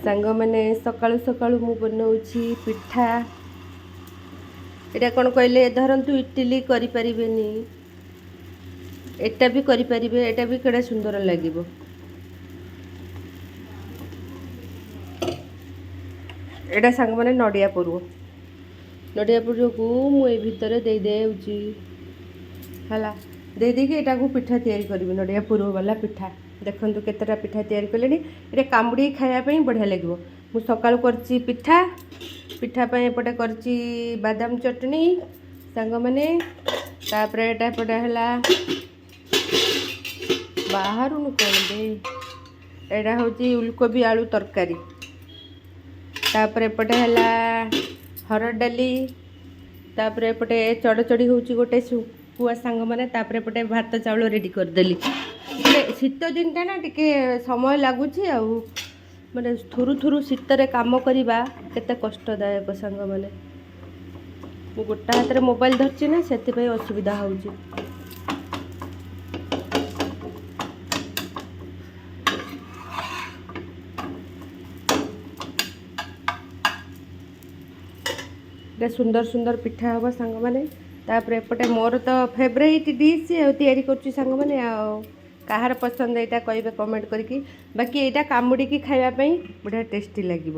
सांग मैंने सकाळु सकाळु मु बनाऊँगी पिठा। एटा कौन कहले धरतु इडली करें एटा भी करें एटा भी केड़ा सुंदर लगे। एटा सांग मैंने नड़िया पुर को मुझे भितर दे देउची हला दे देकी एटा को पिठा तैयारी करी नड़िया पुर वाला पिठा। देखो केतेटा पिठा तैयारी कले ये कामुड़ी खायापी बढ़िया लगे। मु सकाळु करची पिठा पिठा पे एपटे करची बादाम चटनी सांग मैंने तापर एटा एपटे हला बाहर कौन दे एटा हूँ उलकोबी आलू तरकारी तापर एपटे हला हरड़ डाली तापर एपटे चढ़चढ़ी हूँ गोटे शुखुआ सांग मैंने तापर एपटे भात चाउल रेडी करदेली। शीत दिन टा ना टिके समय लगुच माने थुरु थुरु शीतर काम करवा केते कष्टदायक सांग मैंने गोटा हाथ में मोबाइल धरची ना से असुविधा होउची। सुंदर सुंदर पिठा हम सांग मैंने तापर एपटे मोर तो फेवरेट डिश तैयारी कर सांग मैंने कहार पसंद यहाँ कहे कमेंट करके बाकी यहाँ कामुड़ी खायापी बढ़िया टेस्टी लगे।